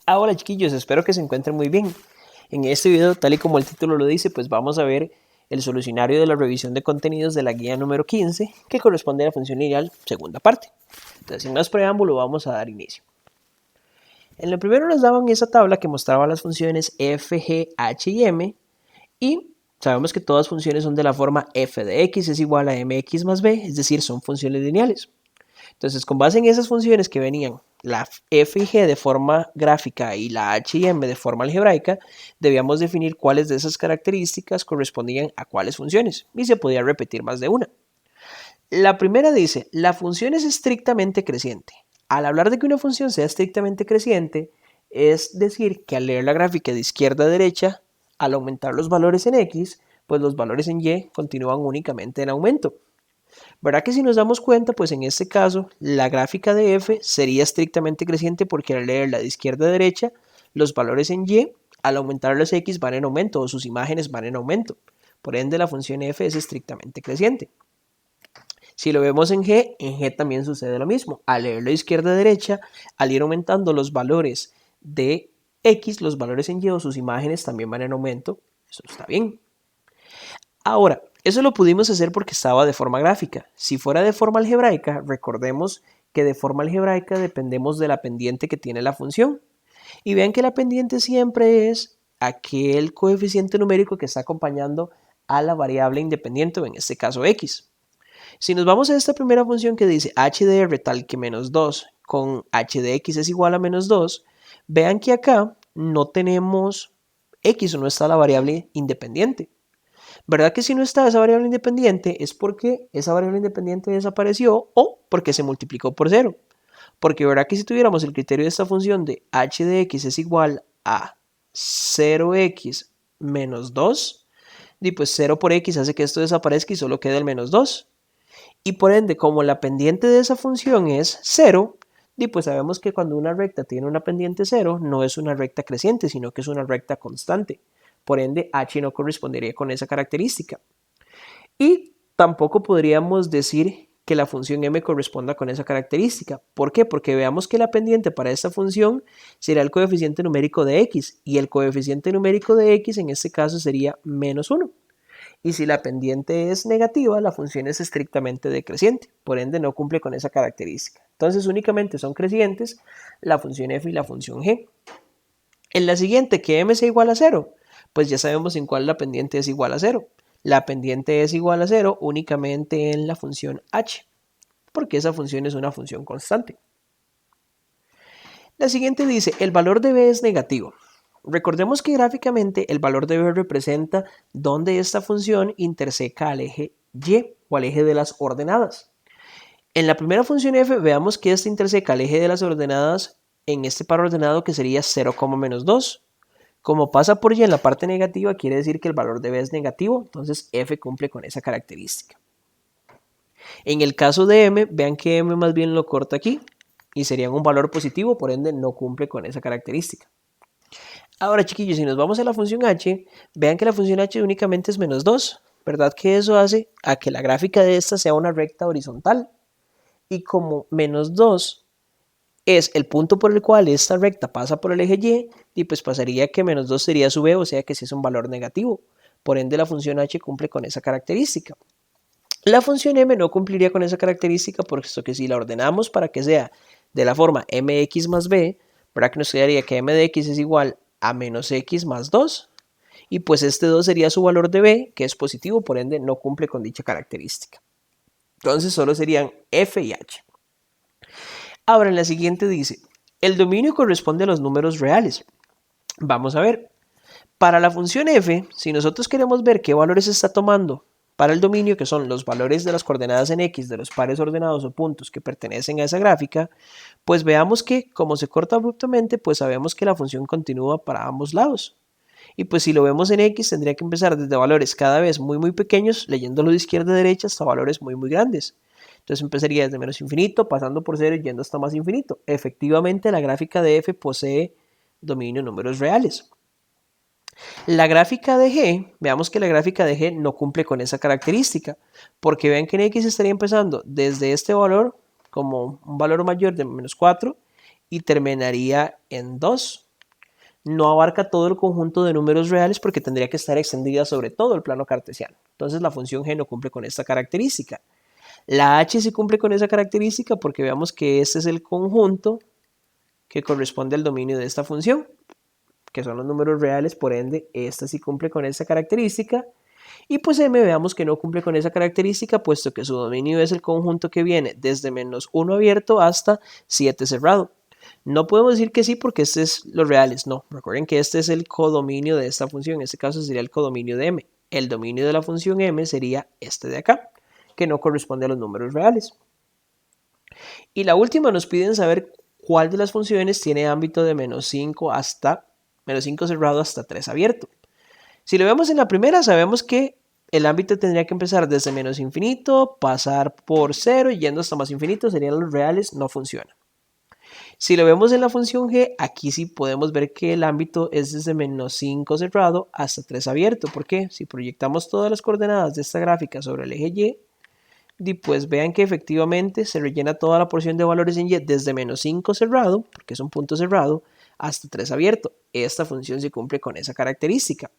Hola chiquillos, espero que se encuentren muy bien. En este video, tal y como el título lo dice, pues vamos a ver el solucionario de la revisión de contenidos de la guía número 15, que corresponde a la función lineal segunda parte. Entonces, sin más preámbulo, vamos a dar inicio. En el primero nos daban esa tabla que mostraba las funciones f, g, h y m, y sabemos que todas funciones son de la forma f de x es igual a mx más b, es decir, son funciones lineales. Entonces, con base en esas funciones que venían la f y g de forma gráfica y la h y m de forma algebraica, debíamos definir cuáles de esas características correspondían a cuáles funciones, y se podía repetir más de una. La primera dice, la función es estrictamente creciente. Al hablar de que una función sea estrictamente creciente, es decir, que al leer la gráfica de izquierda a derecha, al aumentar los valores en x, pues los valores en y continúan únicamente en aumento. ¿Verdad que si nos damos cuenta, pues en este caso, la gráfica de f sería estrictamente creciente porque al leerla de izquierda a derecha, los valores en y, al aumentar los x van en aumento o sus imágenes van en aumento. Por ende, la función f es estrictamente creciente. Si lo vemos en G también sucede lo mismo. Al leerlo de izquierda a derecha, al ir aumentando los valores de x, los valores en y o sus imágenes también van en aumento. Eso está bien. Ahora, eso lo pudimos hacer porque estaba de forma gráfica. Si fuera de forma algebraica, recordemos que de forma algebraica dependemos de la pendiente que tiene la función. Y vean que la pendiente siempre es aquel coeficiente numérico que está acompañando a la variable independiente, o en este caso x. Si nos vamos a esta primera función que dice h de r tal que menos 2 con h de x es igual a menos 2, vean que acá no tenemos x o no está la variable independiente. ¿Verdad que si no está esa variable independiente es porque esa variable independiente desapareció o porque se multiplicó por 0? Porque verdad que si tuviéramos el criterio de esta función de h de x es igual a 0x menos 2, y pues 0 por x hace que esto desaparezca y solo quede el menos 2. Y por ende, como la pendiente de esa función es 0, y pues sabemos que cuando una recta tiene una pendiente 0, no es una recta creciente, sino que es una recta constante. Por ende, h no correspondería con esa característica. Y tampoco podríamos decir que la función m corresponda con esa característica. ¿Por qué? Porque veamos que la pendiente para esta función será el coeficiente numérico de x, y el coeficiente numérico de x en este caso sería menos 1. Y si la pendiente es negativa, la función es estrictamente decreciente, por ende no cumple con esa característica. Entonces únicamente son crecientes la función f y la función g. En la siguiente, que m sea igual a 0, pues ya sabemos en cuál la pendiente es igual a 0. La pendiente es igual a 0 únicamente en la función h, porque esa función es una función constante. La siguiente dice, el valor de b es negativo. Recordemos que gráficamente el valor de b representa dónde esta función interseca al eje y o al eje de las ordenadas. En la primera función f veamos que esta interseca al eje de las ordenadas en este par ordenado que sería 0, menos 2. Como pasa por y en la parte negativa, quiere decir que el valor de b es negativo, entonces f cumple con esa característica. En el caso de m, vean que m más bien lo corta aquí y sería un valor positivo, por ende no cumple con esa característica. Ahora, chiquillos, si nos vamos a la función h, vean que la función h únicamente es menos 2, ¿verdad? Que eso hace a que la gráfica de esta sea una recta horizontal. Y como menos 2 es el punto por el cual esta recta pasa por el eje y pues pasaría que menos 2 sería su b, o sea que sí es un valor negativo. Por ende, la función h cumple con esa característica. La función m no cumpliría con esa característica, porque si la ordenamos para que sea de la forma mx más b, ¿verdad? Que nos quedaría que m de x es igual a menos x más 2, y pues este 2 sería su valor de b, que es positivo, por ende no cumple con dicha característica. Entonces solo serían f y h. Ahora en la siguiente dice, el dominio corresponde a los números reales. Vamos a ver, para la función f, si nosotros queremos ver qué valores está tomando para el dominio, que son los valores de las coordenadas en x de los pares ordenados o puntos que pertenecen a esa gráfica, pues veamos que como se corta abruptamente, pues sabemos que la función continúa para ambos lados. Y pues si lo vemos en x, tendría que empezar desde valores cada vez muy pequeños, leyéndolo de izquierda a derecha, hasta valores muy grandes. Entonces empezaría desde menos infinito, pasando por 0 y yendo hasta más infinito. Efectivamente, la gráfica de f posee dominio en números reales. La gráfica de g, veamos que la gráfica de g no cumple con esa característica, porque vean que en x estaría empezando desde este valor como un valor mayor de menos 4 y terminaría en 2. no abarca todo el conjunto de números reales porque tendría que estar extendida sobre todo el plano cartesiano. Entonces la función g no cumple con esta característica. La h sí cumple con esa característica porque veamos que este es el conjunto que corresponde al dominio de esta función, que son los números reales, por ende, esta sí cumple con esa característica. Y pues m veamos que no cumple con esa característica, puesto que su dominio es el conjunto que viene desde menos 1 abierto hasta 7 cerrado. No podemos decir que sí porque este es los reales, no. Recuerden que este es el codominio de esta función, en este caso sería el codominio de m. El dominio de la función m sería este de acá, que no corresponde a los números reales. Y la última nos piden saber cuál de las funciones tiene ámbito de menos 5 cerrado hasta 3 abierto. Si lo vemos en la primera, sabemos que el ámbito tendría que empezar desde menos infinito, pasar por 0 y yendo hasta más infinito, serían los reales, no funciona. Si lo vemos en la función g, aquí sí podemos ver que el ámbito es desde menos 5 cerrado hasta 3 abierto. ¿Por qué? Si proyectamos todas las coordenadas de esta gráfica sobre el eje y, pues vean que efectivamente se rellena toda la porción de valores en y desde menos 5 cerrado, porque es un punto cerrado, hasta 3 abierto. Esta función sí cumple con esa característica.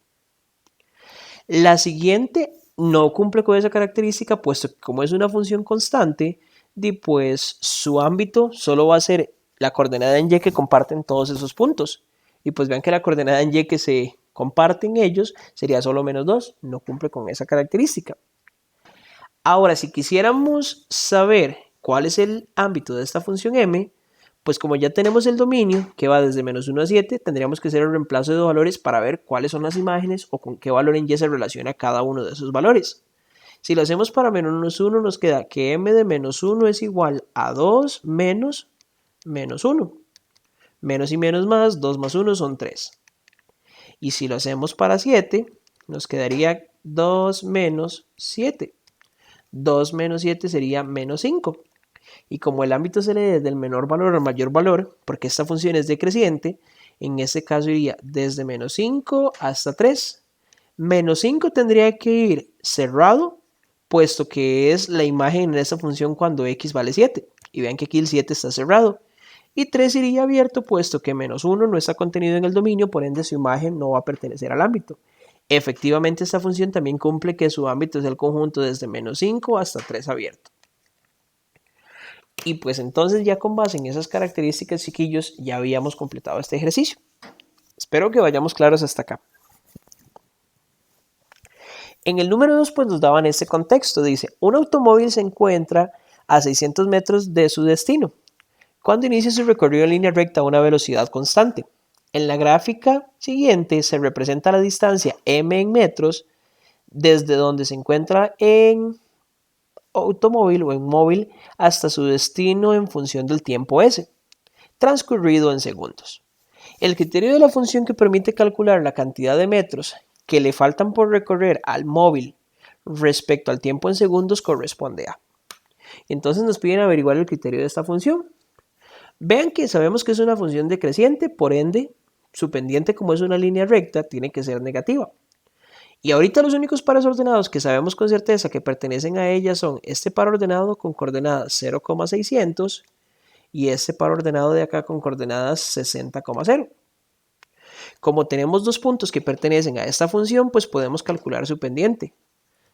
La siguiente no cumple con esa característica, puesto que como es una función constante, pues su ámbito solo va a ser la coordenada en y que comparten todos esos puntos. Y pues vean que la coordenada en y que se comparten ellos sería solo menos 2, no cumple con esa característica. Ahora, si quisiéramos saber cuál es el ámbito de esta función m, pues como ya tenemos el dominio que va desde menos 1 a 7, tendríamos que hacer el reemplazo de valores para ver cuáles son las imágenes o con qué valor en y se relaciona cada uno de esos valores. Si lo hacemos para menos 1, nos queda que m de menos 1 es igual a 2 menos menos 1. Menos y menos más, 2 más 1 son 3. Y si lo hacemos para 7, nos quedaría 2 menos 7. 2 menos 7 sería menos 5. Y como el ámbito se lee desde el menor valor al mayor valor, porque esta función es decreciente, en este caso iría desde menos 5 hasta 3. Menos 5 tendría que ir cerrado, puesto que es la imagen en esta función cuando x vale 7. Y vean que aquí el 7 está cerrado. Y 3 iría abierto, puesto que menos 1 no está contenido en el dominio, por ende su imagen no va a pertenecer al ámbito. Efectivamente, esta función también cumple que su ámbito es el conjunto desde menos 5 hasta 3 abierto. Y pues entonces ya con base en esas características, chiquillos, ya habíamos completado este ejercicio. Espero que vayamos claros hasta acá. En el número 2 pues nos daban este contexto. Dice, un automóvil se encuentra a 600 metros de su destino cuando inicia su recorrido en línea recta a una velocidad constante. En la gráfica siguiente se representa la distancia m en metros desde donde se encuentra en automóvil o en móvil hasta su destino en función del tiempo s, transcurrido en segundos. El criterio de la función que permite calcular la cantidad de metros que le faltan por recorrer al móvil respecto al tiempo en segundos corresponde a. Entonces nos piden averiguar el criterio de esta función. Vean que sabemos que es una función decreciente, por ende, su pendiente como es una línea recta tiene que ser negativa. Y ahorita los únicos pares ordenados que sabemos con certeza que pertenecen a ella son este par ordenado con coordenadas 0,600 y este par ordenado de acá con coordenadas 60,0. Como tenemos dos puntos que pertenecen a esta función, pues podemos calcular su pendiente.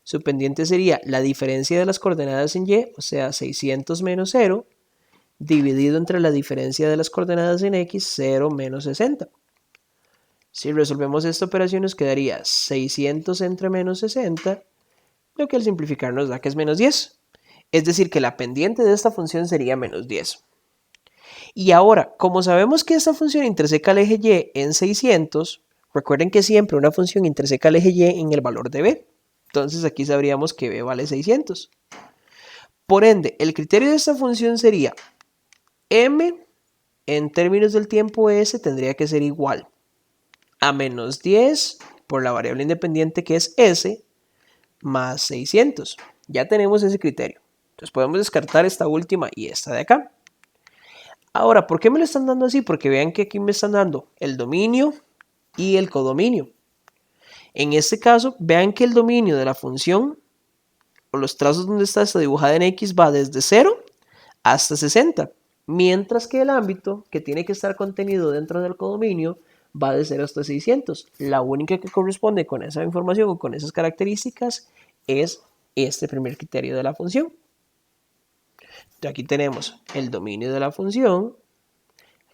Su pendiente sería la diferencia de las coordenadas en y, o sea, 600 menos 0, dividido entre la diferencia de las coordenadas en x, 0 menos 60. Si resolvemos esta operación nos quedaría 600 entre menos 60, lo que al simplificar nos da que es menos 10. Es decir, que la pendiente de esta función sería menos 10. Y ahora, como sabemos que esta función interseca el eje y en 600, recuerden que siempre una función interseca el eje y en el valor de b. Entonces aquí sabríamos que b vale 600. Por ende, el criterio de esta función sería m en términos del tiempo s tendría que ser igual a menos 10 por la variable independiente que es s más 600. Ya tenemos ese criterio. Entonces podemos descartar esta última y esta de acá. Ahora, ¿por qué me lo están dando así? Porque vean que aquí me están dando el dominio y el codominio. En este caso, vean que el dominio de la función, o los trazos donde está dibujada en x, va desde 0 hasta 60. Mientras que el ámbito, que tiene que estar contenido dentro del codominio, va de 0 hasta 600. La única que corresponde con esa información o con esas características es este primer criterio de la función. Aquí tenemos el dominio de la función,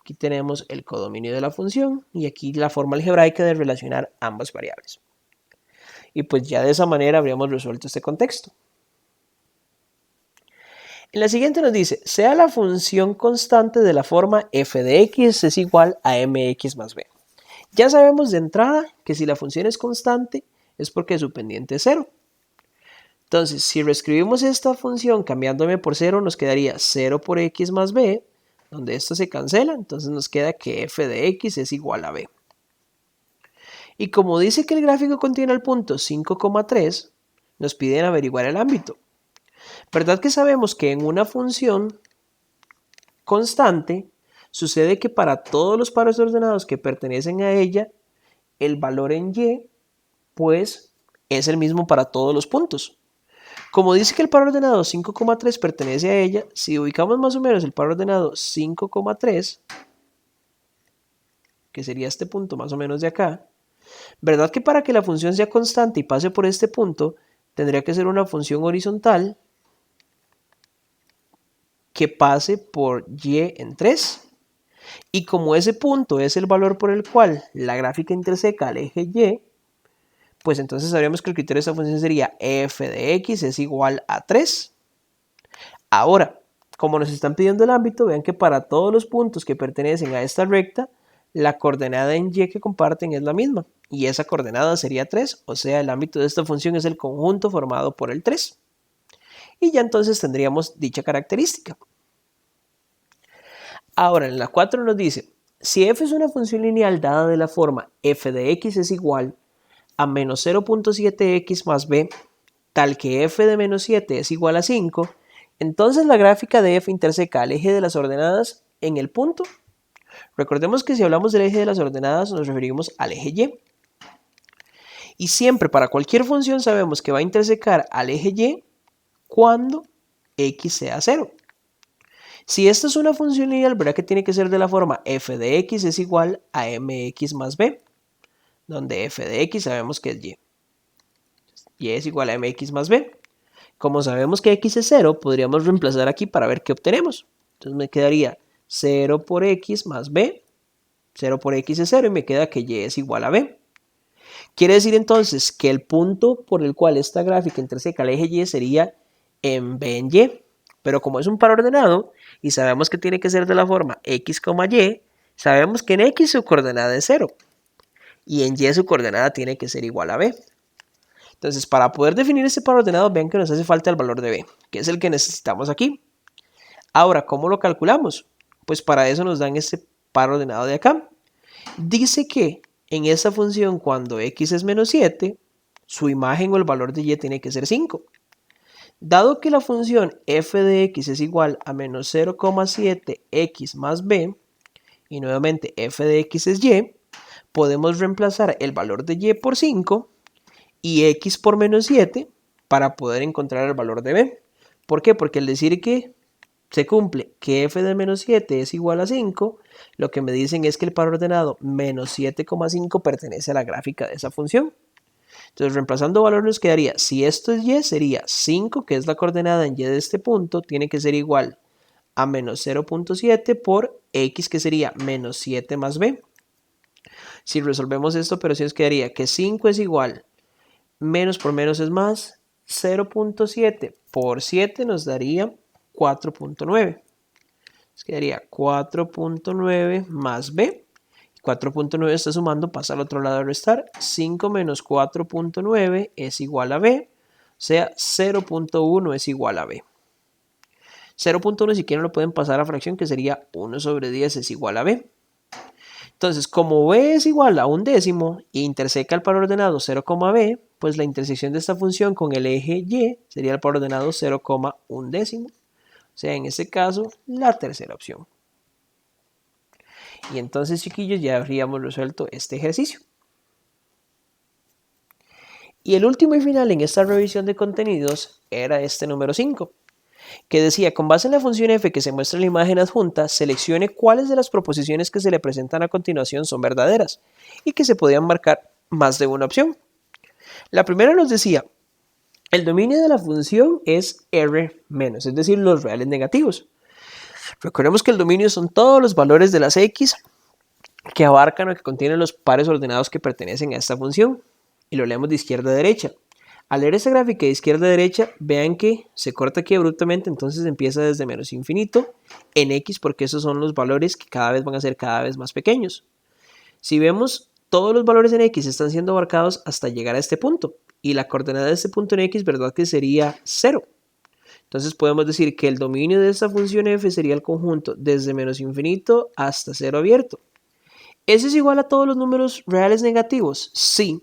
aquí tenemos el codominio de la función y aquí la forma algebraica de relacionar ambas variables. Y pues ya de esa manera habríamos resuelto este contexto. En la siguiente nos dice, sea la función constante de la forma f de x es igual a mx más b. Ya sabemos de entrada que si la función es constante es porque su pendiente es 0. Entonces, si reescribimos esta función cambiando m por 0, nos quedaría 0 por x más b, donde esto se cancela, entonces nos queda que f de x es igual a b. Y como dice que el gráfico contiene el punto 5,3, nos piden averiguar el ámbito. ¿Verdad que sabemos que en una función constante sucede que para todos los pares ordenados que pertenecen a ella, el valor en y, pues, es el mismo para todos los puntos? Como dice que el par ordenado 5,3 pertenece a ella, si ubicamos más o menos el par ordenado 5,3, que sería este punto más o menos de acá, ¿verdad que para que la función sea constante y pase por este punto, tendría que ser una función horizontal que pase por y en 3? Y como ese punto es el valor por el cual la gráfica interseca al eje y, pues entonces sabríamos que el criterio de esta función sería f de x es igual a 3. Ahora, como nos están pidiendo el ámbito, vean que para todos los puntos que pertenecen a esta recta, la coordenada en y que comparten es la misma. Y esa coordenada sería 3, o sea, el ámbito de esta función es el conjunto formado por el 3. Y ya entonces tendríamos dicha característica. Ahora, en la 4 nos dice, si f es una función lineal dada de la forma f de x es igual a menos 0.7x más b, tal que f de menos 7 es igual a 5, entonces la gráfica de f interseca al eje de las ordenadas en el punto. Recordemos que si hablamos del eje de las ordenadas nos referimos al eje y. Y siempre para cualquier función sabemos que va a intersecar al eje y cuando x sea 0. Si esta es una función lineal, verá que tiene que ser de la forma f de x es igual a mx más b, donde f de x sabemos que es y. Y es igual a mx más b. Como sabemos que x es 0, podríamos reemplazar aquí para ver qué obtenemos. Entonces me quedaría 0 por x más b. 0 por x es 0 y me queda que y es igual a b. Quiere decir entonces que el punto por el cual esta gráfica interseca el eje y sería en b en y. Pero como es un par ordenado y sabemos que tiene que ser de la forma x, y, sabemos que en x su coordenada es 0 y en y su coordenada tiene que ser igual a b. Entonces, para poder definir este par ordenado, vean que nos hace falta el valor de b, que es el que necesitamos aquí. Ahora, ¿cómo lo calculamos? Pues para eso nos dan este par ordenado de acá. Dice que en esta función, cuando x es menos 7, su imagen o el valor de y tiene que ser 5. Dado que la función f de x es igual a menos 0,7x más b, y nuevamente f de x es y, podemos reemplazar el valor de y por 5 y x por menos 7 para poder encontrar el valor de b. ¿Por qué? Porque al decir que se cumple que f de menos 7 es igual a 5, lo que me dicen es que el par ordenado menos 7,5 pertenece a la gráfica de esa función. Entonces, reemplazando valor nos quedaría, si esto es y, sería 5, que es la coordenada en y de este punto, tiene que ser igual a menos 0.7 por x, que sería menos 7 más b. Si resolvemos esta operación, nos quedaría que 5 es igual, menos por menos es más, 0.7 por 7 nos daría 4.9. Nos quedaría 4.9 más b. 4.9 está sumando, pasa al otro lado a restar. 5 menos 4.9 es igual a b. O sea, 0.1 es igual a b. 0.1 si quieren lo pueden pasar a fracción, que sería 1 sobre 10 es igual a b. Entonces, como b es igual a un décimo e interseca el par ordenado 0,b, pues la intersección de esta función con el eje y sería el par ordenado 0,1 décimo. O sea, en este caso, la tercera opción. Y entonces, chiquillos, ya habríamos resuelto este ejercicio. Y el último y final en esta revisión de contenidos era este número 5. que decía, con base en la función f que se muestra en la imagen adjunta, seleccione cuáles de las proposiciones que se le presentan a continuación son verdaderas y que se podían marcar más de una opción. La primera nos decía, el dominio de la función es R-, es decir, los reales negativos. Recordemos que el dominio son todos los valores de las x que abarcan o que contienen los pares ordenados que pertenecen a esta función. Y lo leemos de izquierda a derecha. Al leer esta gráfica de izquierda a derecha, vean que se corta aquí abruptamente, entonces empieza desde menos infinito en x, porque esos son los valores que cada vez van a ser cada vez más pequeños. Si vemos, todos los valores en x están siendo abarcados hasta llegar a este punto, y la coordenada de este punto en x, ¿verdad que sería 0? Entonces podemos decir que el dominio de esta función f sería el conjunto desde menos infinito hasta 0 abierto. ¿Ese es igual a todos los números reales negativos? Sí.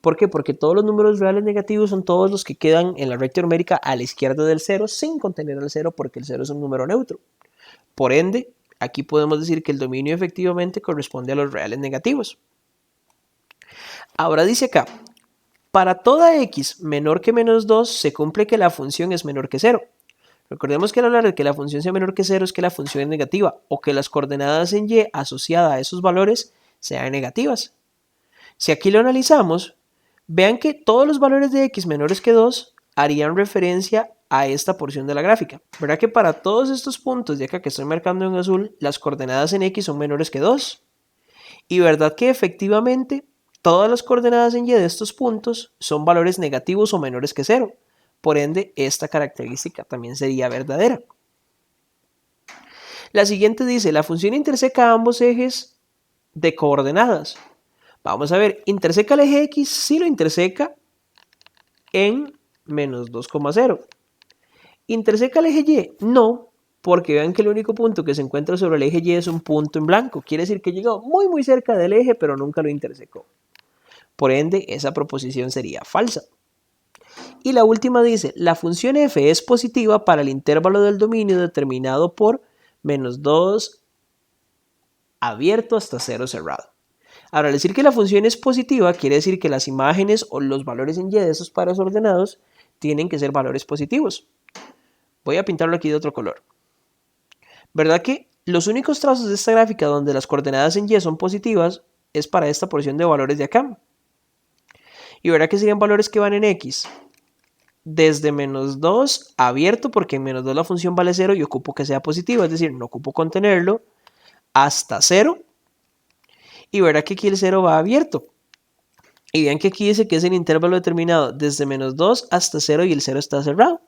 ¿Por qué? Porque todos los números reales negativos son todos los que quedan en la recta numérica a la izquierda del 0 sin contener al 0, porque el 0 es un número neutro. Por ende, aquí podemos decir que el dominio efectivamente corresponde a los reales negativos. Ahora dice acá, para toda x menor que menos 2 se cumple que la función es menor que 0. Recordemos que al hablar de que la función sea menor que 0 es que la función es negativa o que las coordenadas en y asociadas a esos valores sean negativas. Si aquí lo analizamos, vean que todos los valores de x menores que 2 harían referencia a esta porción de la gráfica. ¿Verdad que para todos estos puntos de acá que estoy marcando en azul, las coordenadas en x son menores que 2? Y verdad que efectivamente todas las coordenadas en y de estos puntos son valores negativos o menores que 0. Por ende, esta característica también sería verdadera. La siguiente dice, la función interseca ambos ejes de coordenadas. Vamos a ver, interseca el eje x, sí lo interseca en menos 2,0. ¿Interseca el eje y? No, porque vean que el único punto que se encuentra sobre el eje y es un punto en blanco. Quiere decir que llegó muy cerca del eje, pero nunca lo intersecó. Por ende, esa proposición sería falsa. Y la última dice, la función f es positiva para el intervalo del dominio determinado por menos 2 abierto hasta 0 cerrado. Ahora, al decir que la función es positiva, quiere decir que las imágenes o los valores en y de esos pares ordenados tienen que ser valores positivos. Voy a pintarlo aquí de otro color. ¿Verdad que los únicos trazos de esta gráfica donde las coordenadas en y son positivas es para esta porción de valores de acá? Y verá que serían valores que van en x desde menos 2 abierto, porque en menos 2 la función vale 0 y ocupo que sea positiva, es decir, no ocupo contenerlo, hasta 0. Y verá que aquí el 0 va abierto. Y vean que aquí dice que es el intervalo determinado desde menos 2 hasta 0 y el 0 está cerrado.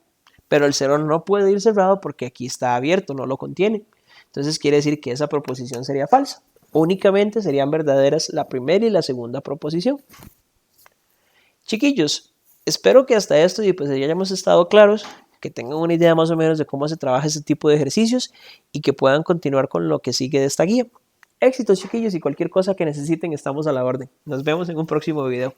Pero el 0 no puede ir cerrado porque aquí está abierto, no lo contiene. Entonces quiere decir que esa proposición sería falsa. Únicamente serían verdaderas la primera y la segunda proposición. Chiquillos, espero que hasta esto y pues ya hayamos estado claros, que tengan una idea más o menos de cómo se trabaja ese tipo de ejercicios y que puedan continuar con lo que sigue de esta guía. Éxitos, chiquillos, y cualquier cosa que necesiten estamos a la orden. Nos vemos en un próximo video.